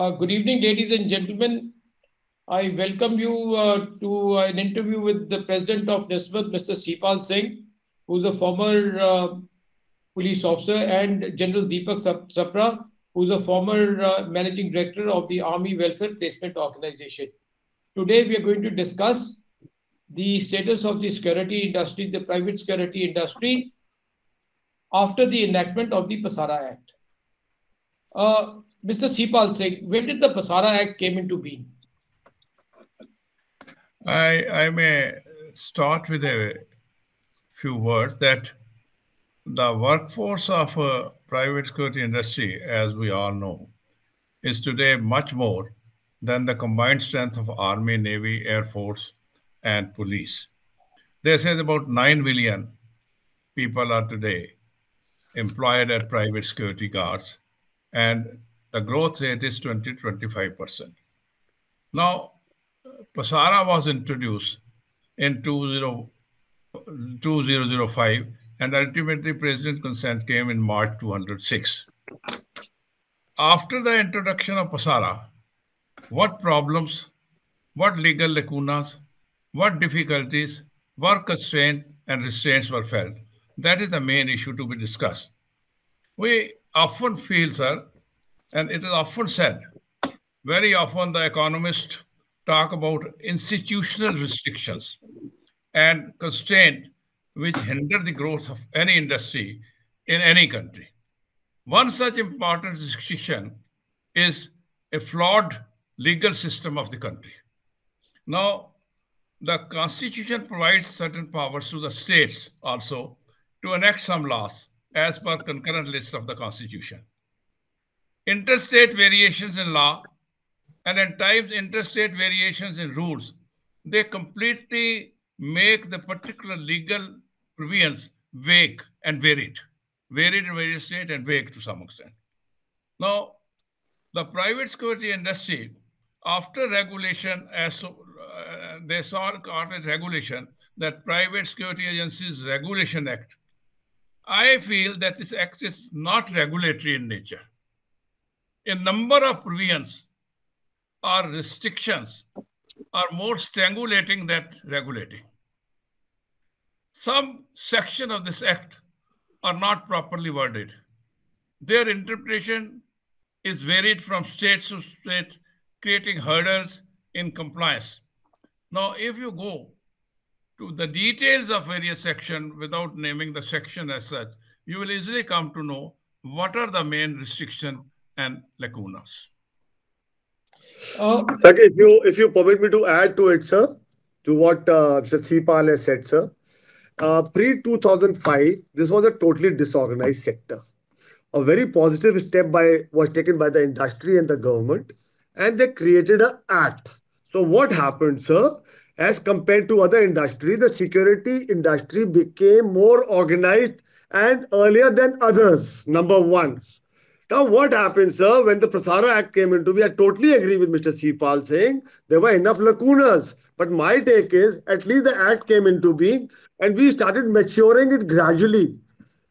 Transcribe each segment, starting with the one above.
Good evening, ladies and gentlemen. I welcome you to an interview with the President of NISBAT, Mr. Sipal Singh, who's a former police officer, and General Deepak Sapra, who's a former Managing Director of the Army Welfare Placement Organization. Today, we are going to discuss the status of the security industry, the private security industry, after the enactment of the PASARA Act. Mr. Sipal Singh, when did the PASARA Act came into being? I may start with a few words that the workforce of a private security industry, as we all know, is today much more than the combined strength of Army, Navy, Air Force, and police. They say about 9 million people are today employed at private security guards, and the growth rate is 20-25%. Now, PASARA was introduced in 2005, and ultimately President consent came in March 2006. After the introduction of PASARA, what problems, what legal lacunas, what difficulties, work constraints and restraints were felt? That is the main issue to be discussed. We often feel, sir, and it is often said, very often the economists talk about institutional restrictions and constraint which hinder the growth of any industry in any country. One such important restriction is a flawed legal system of the country. Now, the Constitution provides certain powers to the states also to enact some laws as per concurrent lists of the Constitution. Interstate variations in law and at times interstate variations in rules, they completely make the particular legal provisions vague and varied in various states and vague to some extent. Now, the private security industry, after regulation, they saw a regulation, that Private Security Agencies Regulation Act. I feel that this act is not regulatory in nature. A number of provisions or restrictions are more strangulating than regulating. Some section of this act are not properly worded. Their interpretation is varied from state to state, creating hurdles in compliance. Now, if you go to the details of various sections without naming the section as such, you will easily come to know what are the main restrictions and lacunas. Sir, if you permit me to add to it, sir, to what Mr. Sipal has said, sir. Pre-2005, this was a totally disorganized sector. A very positive step was taken by the industry and the government, and they created an act. So what happened, sir? As compared to other industry, the security industry became more organized and earlier than others, number one. Now, what happened, sir, when the PASARA Act came into being? I totally agree with Mr. Sipal saying there were enough lacunas. But my take is, at least the Act came into being and we started maturing it gradually.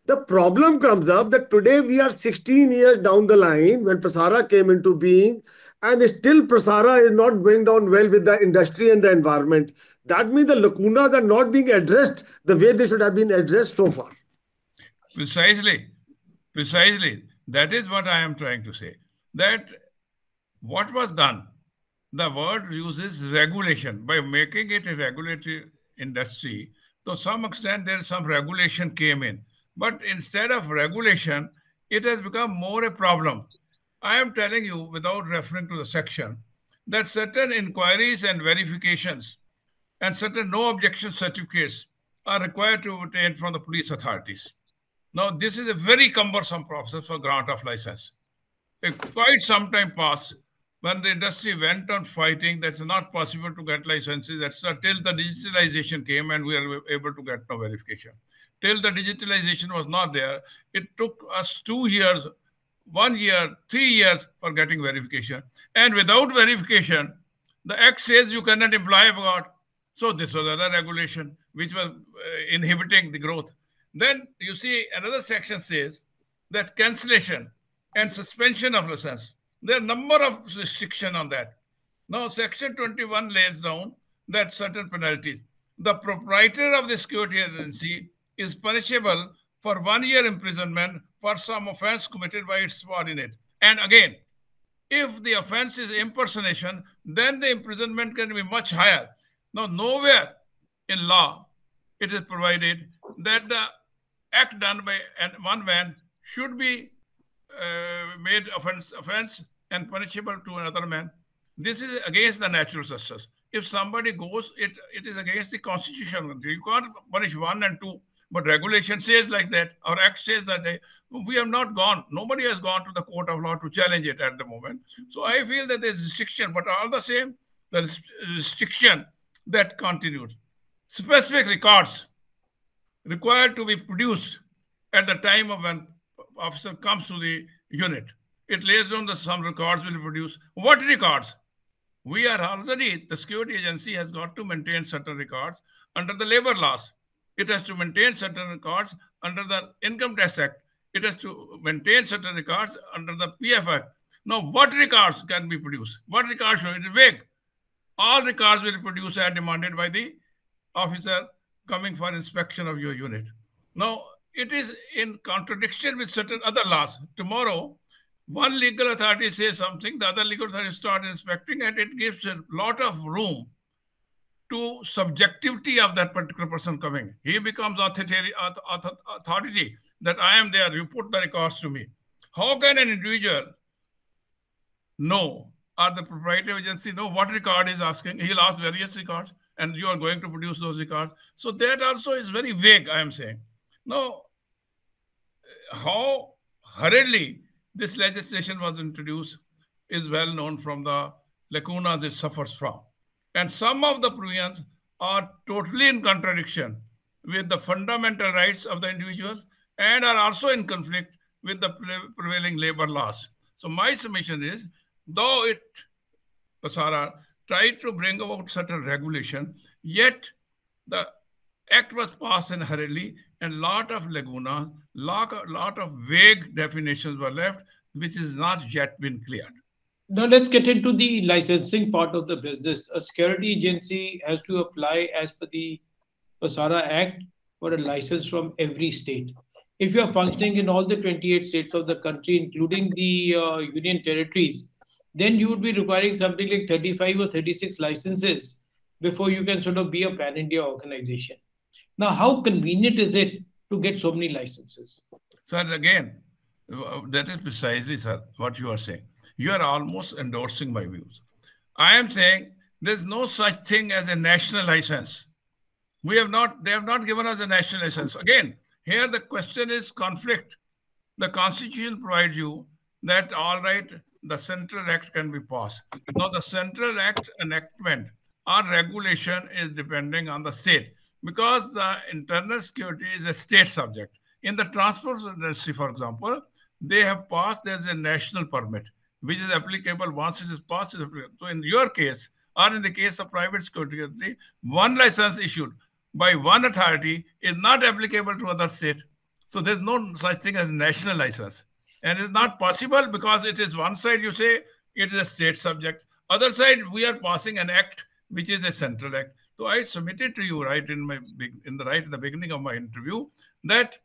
The problem comes up that today we are 16 years down the line when PASARA came into being, and still PASARA is not going down well with the industry and the environment. That means the lacunas are not being addressed the way they should have been addressed so far. Precisely. That is what I am trying to say. That what was done, the word uses regulation. By making it a regulatory industry, to some extent there is some regulation came in. But instead of regulation, it has become more a problem. I am telling you, without referring to the section, that certain inquiries and verifications and certain no objection certificates are required to obtain from the police authorities. Now, this is a very cumbersome process for grant of license. Quite some time passed when the industry went on fighting that it's not possible to get licenses, etc., till the digitalization came and we were able to get no verification. Till the digitalization was not there, it took us 2 years, 1 year, 3 years for getting verification. And without verification, the Act says you cannot employ a guard. So this was another regulation which was inhibiting the growth. Then you see another section says that cancellation and suspension of license There are a number of restrictions on that. Now, Section 21 lays down that certain penalties. The proprietor of the security agency is punishable for 1 year imprisonment for some offense committed by its subordinate. And again, if the offense is impersonation, then the imprisonment can be much higher. Now, nowhere in law it is provided that the act done by one man should be made offense and punishable to another man. This is against the natural justice. If somebody goes, it is against the constitution. You can't punish 1 and 2. But regulation says like that, our act says that we have not gone, nobody has gone to the court of law to challenge it at the moment. So I feel that there's restriction, but all the same, the restriction that continues. Specific records required to be produced at the time of when officer comes to the unit. It lays down that some records will be produced. What records? We are already, the security agency has got to maintain certain records under the labor laws. It has to maintain certain records under the Income Tax Act. It has to maintain certain records under the PF Act. Now, what records can be produced? What records show? It is vague. All records will be produced as demanded by the officer coming for inspection of your unit. Now, it is in contradiction with certain other laws. Tomorrow, one legal authority says something, the other legal authority starts inspecting, and it gives a lot of room to subjectivity of that particular person coming. He becomes authority that I am there, you put the records to me. How can an individual know, or the proprietary agency know what record is asking? He'll ask various records, and you are going to produce those records. So that also is very vague, I am saying. Now, how hurriedly this legislation was introduced is well known from the lacunas it suffers from. And some of the provisions are totally in contradiction with the fundamental rights of the individuals and are also in conflict with the prevailing labor laws. So my submission is, though PASARA tried to bring about certain regulation, yet the act was passed in hurriedly, and lot of lacunas, lot of vague definitions were left, which is not yet been cleared. Now let's get into the licensing part of the business. A security agency has to apply as per the PASARA Act for a license from every state. If you are functioning in all the 28 states of the country, including the union territories, then you would be requiring something like 35 or 36 licenses before you can sort of be a pan-India organization. Now, how convenient is it to get so many licenses? Sir, again, that is precisely, sir, what you are saying. You are almost endorsing my views. I am saying there's no such thing as a national license. They have not given us a national license. Again, here the question is conflict. The Constitution provides you that, all right, the Central Act can be passed. Now, the Central Act enactment or regulation is depending on the state, because the internal security is a state subject. In the transport industry, for example, they have passed, there's a national permit, which is applicable once it is passed. So in your case, or in the case of private security, one license issued by one authority is not applicable to other state. So there's no such thing as national license. And it's not possible because it is one side you say it is a state subject. Other side, we are passing an act which is a central act. So I submitted to you right in the beginning of my interview that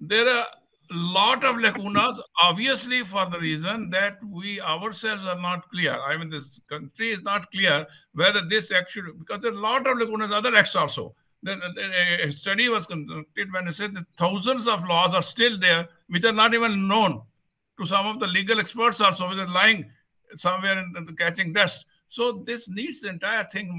there are a lot of lacunas, obviously for the reason that we ourselves are not clear. I mean, this country is not clear whether this act should, because there are a lot of lacunas, other acts also. A study was conducted when it said that thousands of laws are still there, which are not even known to some of the legal experts also, which are lying somewhere and catching dust. So this needs, the entire thing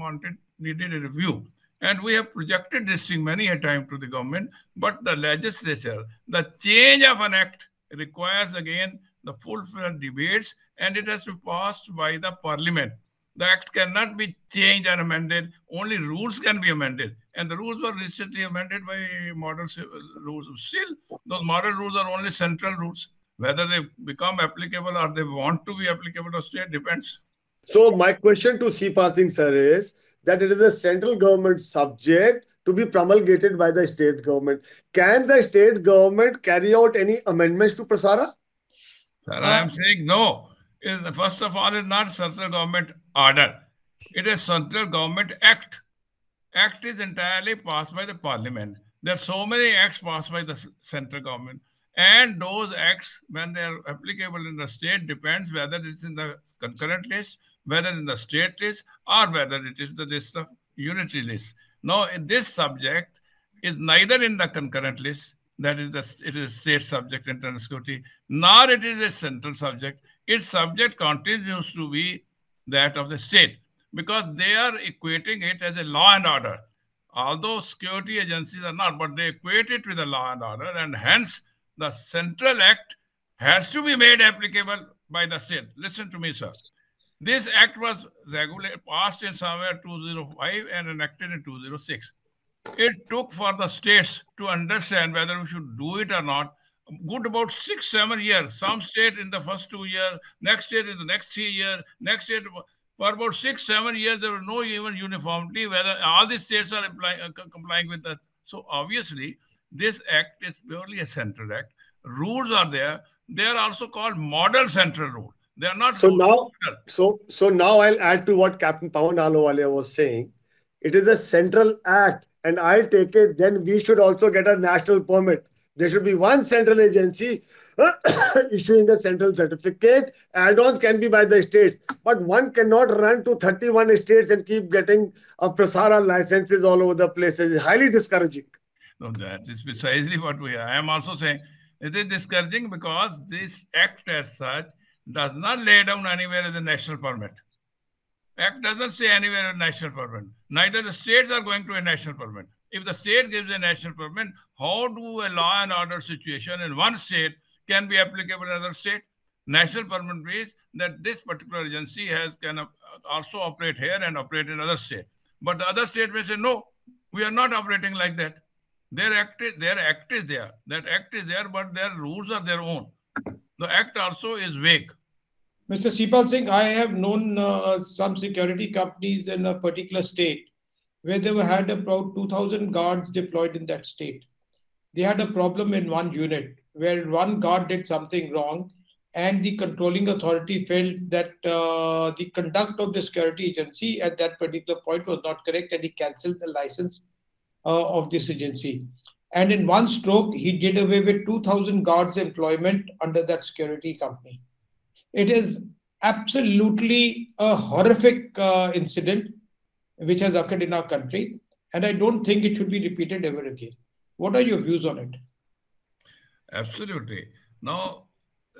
needed a review. And we have projected this thing many a time to the government, but the legislature, the change of an act requires again the full-fledged debates, and it has to be passed by the parliament. The act cannot be changed or amended. Only rules can be amended. And the rules were recently amended by model rules. Still, those model rules are only central rules. Whether they become applicable or they want to be applicable to state depends. So my question to C.Pal Singh sir is that it is a central government subject to be promulgated by the state government. Can the state government carry out any amendments to PASARA? Sir, I am saying no. First of all, is not central government order. It is central government act. Act is entirely passed by the parliament. There are so many acts passed by the central government. And those acts, when they are applicable in the state, depends whether it's in the concurrent list, whether in the state list, or whether it is the list of unitary list. Now, in this subject is neither in the concurrent list, that is, it is state subject internal security, nor it is a central subject. Its subject continues to be that of the state, because they are equating it as a law and order. Although security agencies are not, but they equate it with a law and order, and hence the central act has to be made applicable by the state. Listen to me, sir. This act was passed in somewhere 2005 and enacted in 2006. It took for the states to understand whether we should do it or not. Good about 6-7 years. Some state in the first 2 years, next state in the next 3 years, next state for about 6-7 years. There was no even uniformity whether all the states are complying with that. So obviously, this act is purely a central act. Rules are there. They are also called model central rule. They are not. So now I'll add to what Captain Pawan Ahluwalia was saying. It is a central act, and I take it then we should also get a national permit. There should be one central agency issuing a central certificate. Add-ons can be by the states, but one cannot run to 31 states and keep getting Prasara licenses all over the place. It's highly discouraging. No, that is precisely what we are. I am also saying it is discouraging because this act as such does not lay down anywhere as a national permit. Act doesn't say anywhere a national permit. Neither the states are going to a national permit. If the state gives a national permit, how do a law and order situation in one state can be applicable in another state? National permit means that this particular agency can also operate here and operate in other state. But the other state may say, no, we are not operating like that. Their act is there. That act is there, but their rules are their own. The act also is vague. Mr. Sipal Singh, I have known some security companies in a particular state where they had about 2,000 guards deployed in that state. They had a problem in one unit where one guard did something wrong, and the controlling authority felt that the conduct of the security agency at that particular point was not correct, and he cancelled the license of this agency. And in one stroke, he did away with 2,000 guards' employment under that security company. It is absolutely a horrific incident which has occurred in our country, and I don't think it should be repeated ever again. What are your views on it? Absolutely. Now,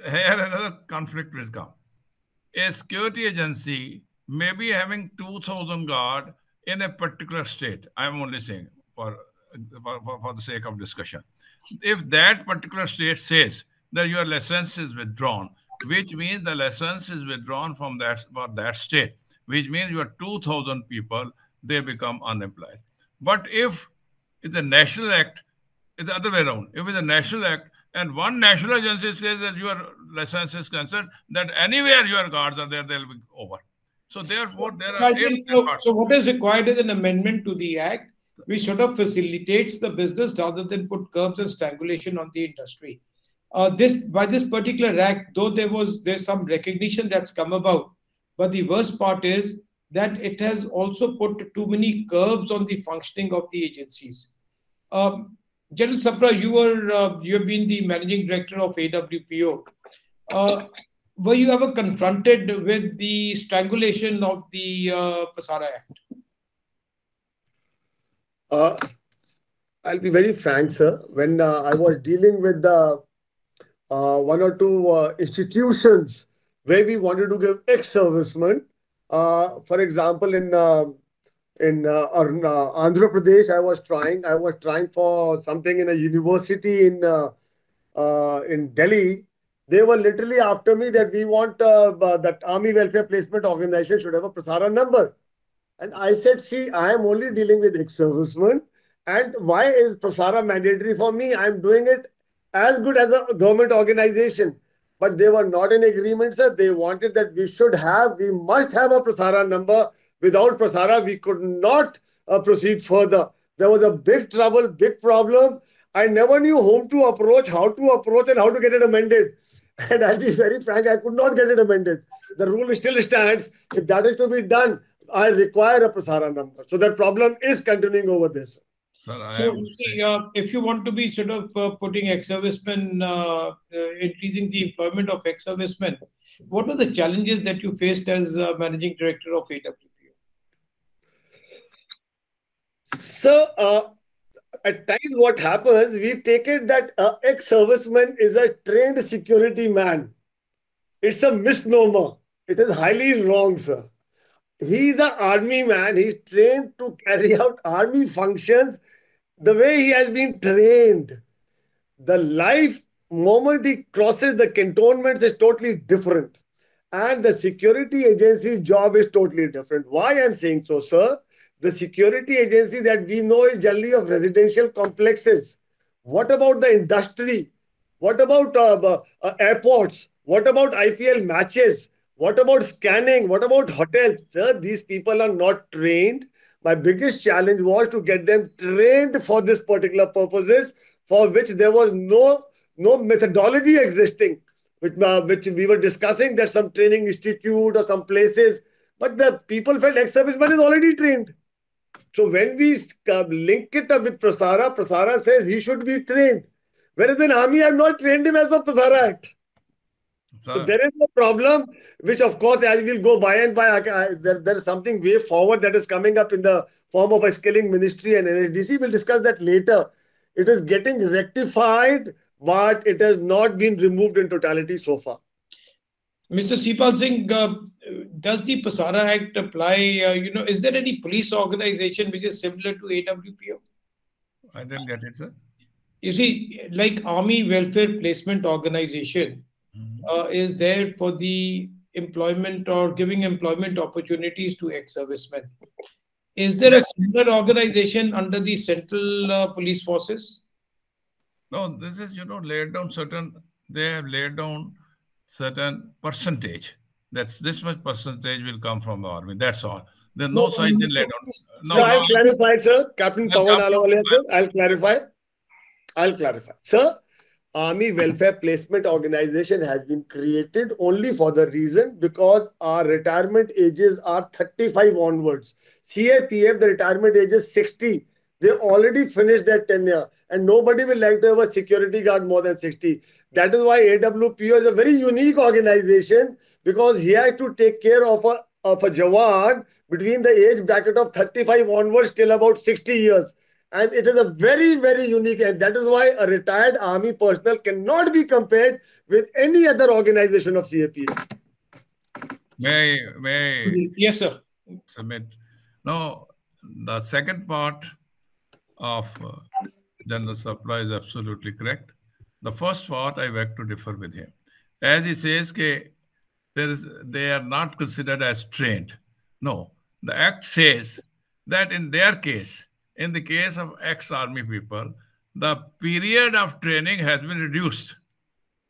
here another conflict will come. A security agency may be having 2,000 guards in a particular state. I'm only saying for the sake of discussion. If that particular state says that your license is withdrawn, which means the license is withdrawn from that state, which means your 2,000 people, they become unemployed. But if it's a national act, it's the other way around. If it's a national act and one national agency says that your license is cancelled, that anywhere your guards are there, they'll be over. So therefore, there are... So what is required is an amendment to the act which sort of facilitates the business rather than put curbs and strangulation on the industry. By this particular act, though there's some recognition that's come about, but the worst part is that it has also put too many curbs on the functioning of the agencies. General Sapra, you have been the managing director of AWPO. Were you ever confronted with the strangulation of the Prasara Act? I'll be very frank, sir. When I was dealing with one or two institutions where we wanted to give ex-servicemen, for example, in Andhra Pradesh, I was trying for something in a university in Delhi. They were literally after me that we want that Army Welfare Placement Organization should have a Prasara number. And I said, see, I am only dealing with ex-servicemen. And why is Prasara mandatory for me? I'm doing it as good as a government organization. But they were not in agreement, sir. They wanted that we must have a Prasara number. Without Prasara, we could not proceed further. There was a big trouble, big problem. I never knew whom to approach, how to approach, and how to get it amended. And I'll be very frank, I could not get it amended. The rule still stands. If that is to be done, I require a Prasara number. So that problem is continuing over this. Sir, I So, would say, if you want to be sort of putting ex-servicemen, increasing the employment of ex-servicemen, what were the challenges that you faced as managing director of AWPO? So, at times what happens, we take it that ex-serviceman is a trained security man. It's a misnomer. It is highly wrong, sir. He's an army man. He's trained to carry out army functions the way he has been trained. The life moment he crosses the cantonments is totally different. And the security agency's job is totally different. Why I'm saying so, sir? The security agency that we know is generally of residential complexes. What about the industry? What about airports? What about IPL matches? What about scanning? What about hotels? Sir, these people are not trained. My biggest challenge was to get them trained for this particular purposes, for which there was no methodology existing, which we were discussing that some training institute or some places, but the people felt ex-serviceman is already trained. So when we link it up with Prasara, Prasara says he should be trained. Whereas in army, I've not trained him as the Prasara Act. So sir, there is a problem, which of course, as we'll go by and by, there is something way forward that is coming up in the form of a skilling ministry and NHDC. We'll discuss that later. It is getting rectified, but it has not been removed in totality so far. Mr. Sipal Singh, does the Prasara Act apply? Is there any police organization which is similar to AWPO? I didn't get it, sir. You see, like Army Welfare Placement Organization is there for the employment or giving employment opportunities to ex-servicemen. Is there a similar organization under the Central Police Forces? No, this is, laid down they have laid down certain percentage. That's this much percentage will come from the army. That's all. There's no sign in laid down. No, So I'll clarify, sir. Captain Pawan Ahluwalia, sir. I'll clarify. Sir, Army Welfare Placement Organization has been created only for the reason because our retirement ages are 35 onwards. CAPF, the retirement age is 60. They already finished their tenure and nobody will like to have a security guard more than 60. That is why AWPO is a very unique organization because he has to take care of a Jawan between the age bracket of 35 onwards till about 60 years. And it is a very, very unique, and that is why a retired army personnel cannot be compared with any other organization of CAPF. May Yes, sir. Submit. No, the second part of General Supply is absolutely correct. The first part, I beg to differ with him. As he says, they are not considered as trained. No, the Act says that in their case, in the case of ex-army people, the period of training has been reduced.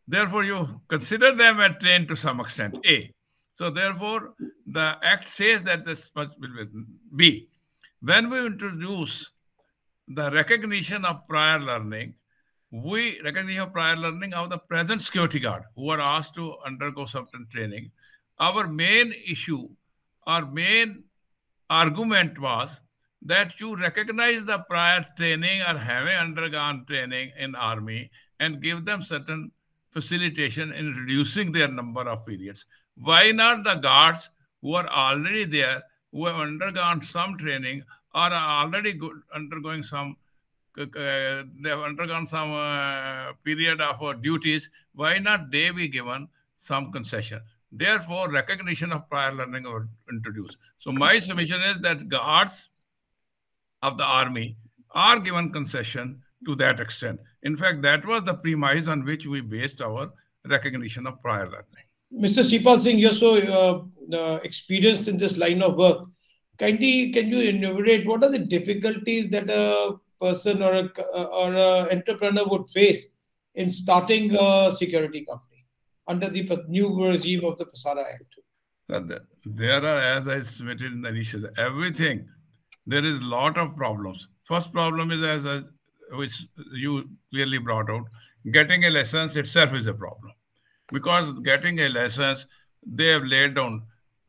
Therefore, you consider them as trained to some extent, A. So therefore, the Act says that this much will be B. When we introduce the recognition of prior learning of the present security guard who are asked to undergo certain training, our main issue, our main argument was that you recognize the prior training or having undergone training in army and give them certain facilitation in reducing their number of periods. Why not the guards who are already there, who have undergone some training or are already undergoing some, they have undergone some period of duties, why not they be given some concession? Therefore, recognition of prior learning was introduced. So my submission is that guards of the army are given concession to that extent. In fact, that was the premise on which we based our recognition of prior learning. Mr. Sipal Singh, you're so experienced in this line of work. Can you enumerate what are the difficulties that a person or a entrepreneur would face in starting a security company under the new regime of the Prasara Act? There are, as I submitted in the initial, everything. There is a lot of problems. First problem is, which you clearly brought out, getting a license itself is a problem. because getting a license, they have laid down.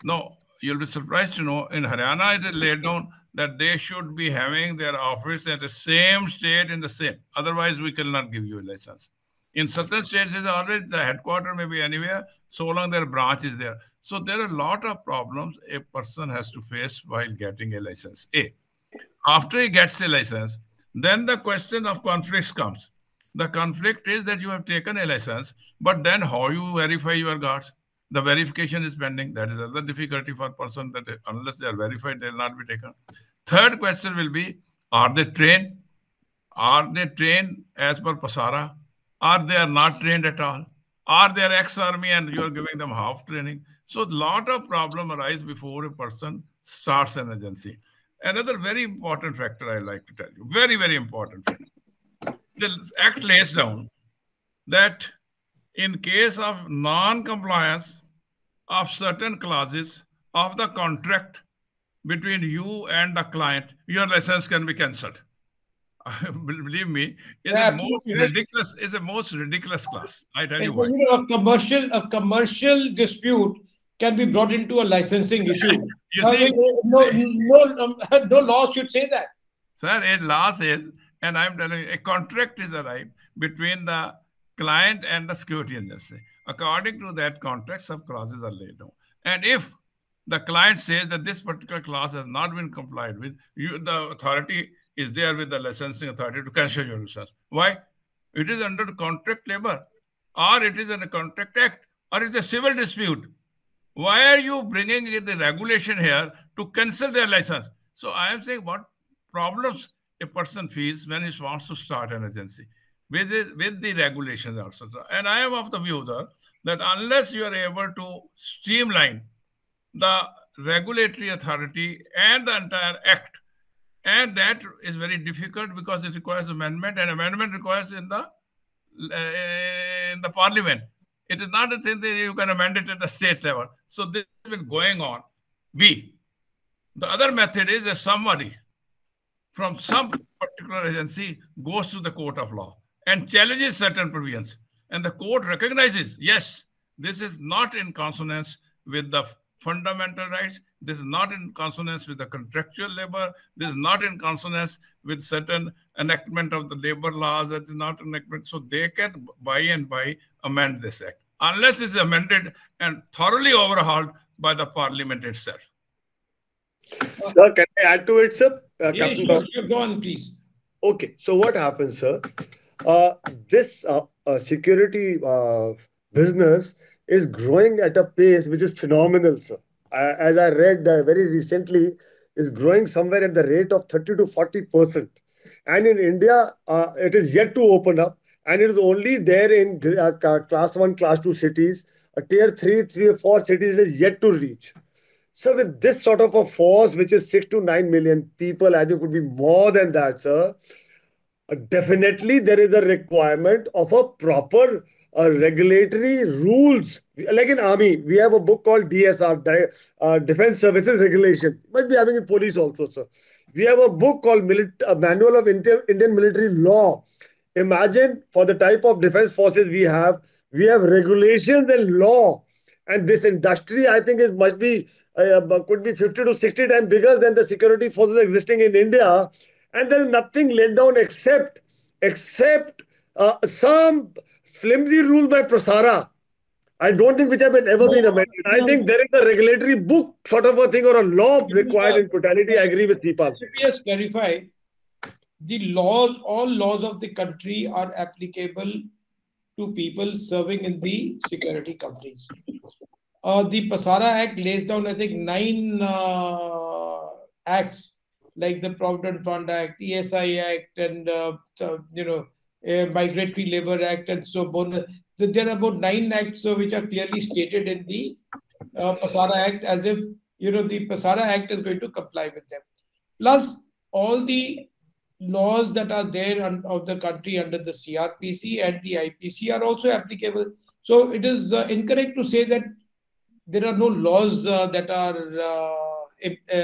No, you'll be surprised to know in Haryana it is laid down that they should be having their office at the same state in the same. Otherwise, we cannot give you a license. In certain states, is already the headquarter may be anywhere, so long their branch is there. So there are a lot of problems a person has to face while getting a license. After he gets a license, then the question of conflicts comes. The conflict is that you have taken a license, but then how you verify your guards? The verification is pending. That is another difficulty for a person that unless they are verified, they will not be taken. Third question will be, are they trained? Are they trained as per PASARA? Or they are not trained at all? Are they ex-army and you are giving them half training? So a lot of problem arise before a person starts an agency. Another very important factor I like to tell you, very, very important factor. The Act lays down that in case of non-compliance of certain clauses of the contract between you and the client, your license can be cancelled. Believe me, is the most ridiculous clause. I tell you why. A commercial dispute can be brought into a licensing issue. You see, no law should say that. Sir, a law says, and I'm telling you, a contract is arrived between the client and the security agency. According to that contract, some clauses are laid down. And if the client says that this particular clause has not been complied with, the authority is there with the licensing authority to cancel your license. Why? It is under the contract labor, or it is in a contract act, or it's a civil dispute. Why are you bringing the regulation here to cancel their license? So I am saying what problems a person feels when he wants to start an agency with the regulations, etc. And I am of the view that unless you are able to streamline the regulatory authority and the entire act, and that is very difficult because it requires amendment, and amendment requires in the parliament. It is not a thing that you can amend it at the state level. So this has been going on. B, the other method is that somebody from some particular agency goes to the court of law and challenges certain provisions. And the court recognizes, yes, this is not in consonance with the fundamental rights. This is not in consonance with the contractual labor. This is not in consonance with certain enactment of the labor laws. That is not enactment. So they can by and by amend this act, unless it's amended and thoroughly overhauled by the parliament itself. Sir, can I add to it, sir? Captain, go on, please. Okay, so what happens, sir? This security business is growing at a pace which is phenomenal, sir. As I read very recently, is growing somewhere at the rate of 30 to 40%. And in India, it is yet to open up. And it is only there in class 1, class 2 cities. Tier 3, 3 or 4 cities, it is yet to reach. So with this sort of a force, which is 6 to 9 million people, I think it could be more than that, sir. Definitely, there is a requirement of a proper regulatory rules. Like in Army, we have a book called DSR, Defense Services Regulation. Might be having in police also, sir. We have a book called Manual of Indian Military Law. Imagine for the type of defense forces we have regulations and law. And this industry, I think, could be 50 to 60 times bigger than the security forces existing in India. And there is nothing laid down except some flimsy rule by PASARA. I don't think which have ever been amended. I think there is a regulatory book sort of a thing or a law required in totality. I agree with Sipal. Let me just clarify. The laws, all laws of the country are applicable to people serving in the security companies. The PASARA Act lays down, I think, 9 acts, like the Provident Fund Act, ESI Act, and Migratory Labor Act, and so on. There are about 9 acts which are clearly stated in the PASARA Act, as if the PASARA Act is going to comply with them. Plus, all the laws that are there of the country under the CRPC and the IPC are also applicable. So it is incorrect to say that there are no laws that are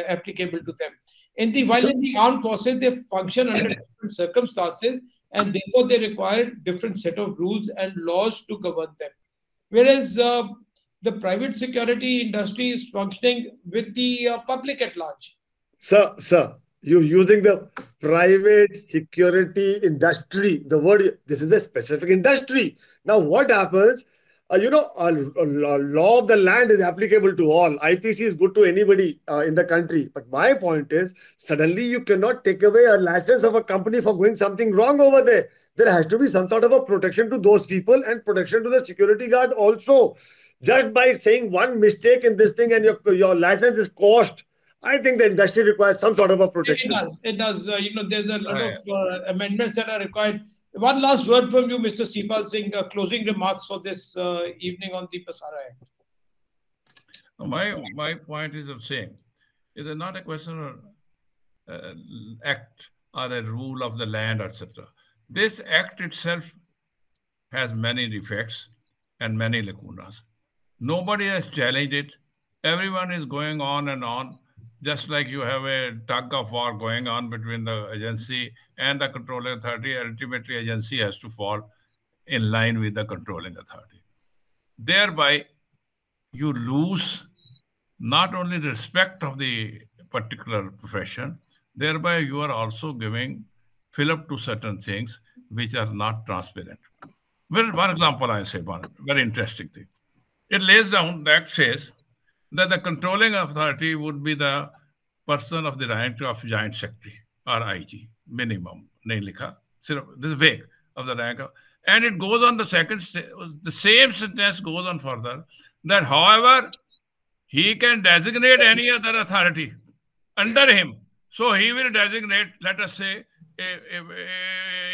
applicable to them. While in the armed forces, they function under different circumstances, and therefore they require different set of rules and laws to govern them. whereas the private security industry is functioning with the public at large. Sir, you're using the private security industry. The word, this is a specific industry. Now, what happens? Law of the land is applicable to all. IPC is good to anybody in the country. But my point is, suddenly you cannot take away a license of a company for doing something wrong over there. There has to be some sort of a protection to those people and protection to the security guard also. Just by saying one mistake in this thing and your license is quashed, I think the industry requires some sort of a protection. It does. There's a lot of amendments that are required. One last word from you, Mr. Sipal Singh, closing remarks for this evening on the PASARA Act. My point is of saying, it is not a question of act or a rule of the land, etc. This act itself has many defects and many lacunas. Nobody has challenged it. Everyone is going on and on. Just like you have a tug of war going on between the agency and the controlling authority, ultimately agency has to fall in line with the controlling authority. Thereby, you lose not only the respect of the particular profession, thereby you are also giving fill-up to certain things which are not transparent. Well, one example I say, one very interesting thing. It lays down, the act says, that the controlling authority would be the person of the rank of Joint Secretary or IG, minimum. Nahi likha. This is vague of the rank of, and it goes on the the same sentence goes on further that however, he can designate any other authority under him. So he will designate, let us say,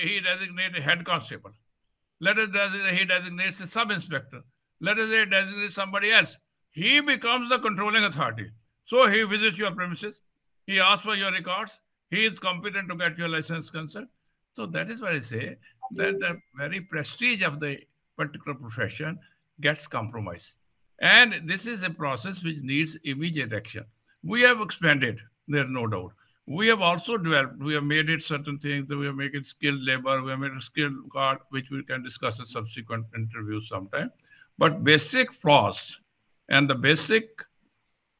he designates a head constable. Let us say he designates a sub-inspector. Let us say he designates somebody else. He becomes the controlling authority. So he visits your premises. He asks for your records. He is competent to get your license concerned. So that is why I say that the very prestige of the particular profession gets compromised. And this is a process which needs immediate action. We have expanded, there's no doubt. We have also developed, we have made it certain things, we have made it skilled labor, we have made a skilled card, which we can discuss in subsequent interviews sometime. But basic flaws and the basic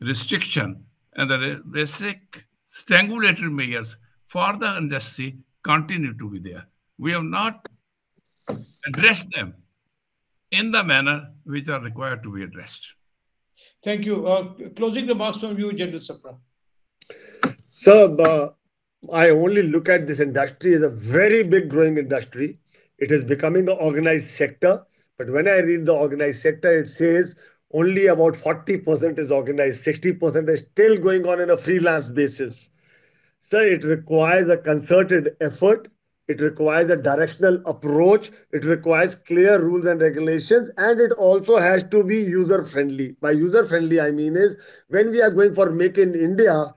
restriction and the basic strangulatory measures for the industry continue to be there. We have not addressed them in the manner which are required to be addressed. Thank you. Closing remarks from you, General Sapra. Sir, I only look at this industry as a very big growing industry. It is becoming an organized sector. But when I read the organized sector, it says only about 40% is organized. 60% is still going on a freelance basis. Sir, it requires a concerted effort. It requires a directional approach. It requires clear rules and regulations. And it also has to be user-friendly. By user-friendly, I mean is when we are going for Make in India,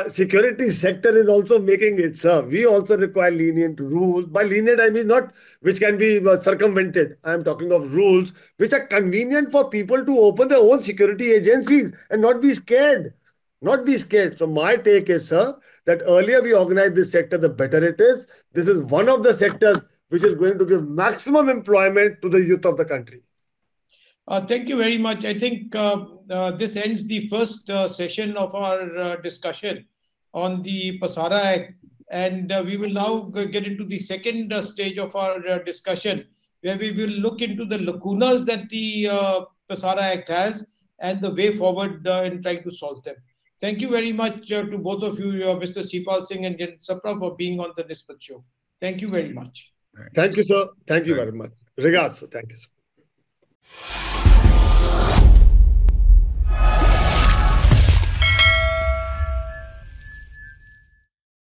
security sector is also making it, sir. We also require lenient rules. By lenient, I mean not which can be circumvented. I am talking of rules which are convenient for people to open their own security agencies and not be scared. Not be scared. So my take is, sir, that earlier we organized this sector, the better it is. This is one of the sectors which is going to give maximum employment to the youth of the country. Thank you very much. I think this ends the first session of our discussion on the PASARA Act. And we will now get into the second stage of our discussion, where we will look into the lacunas that the PASARA Act has and the way forward in trying to solve them. Thank you very much to both of you, Mr. Sipal Singh and General Sapra, for being on the Nisbat Show. Thank you very much. Thank you, sir. Thank you very much. Regards, sir. Thank you, sir.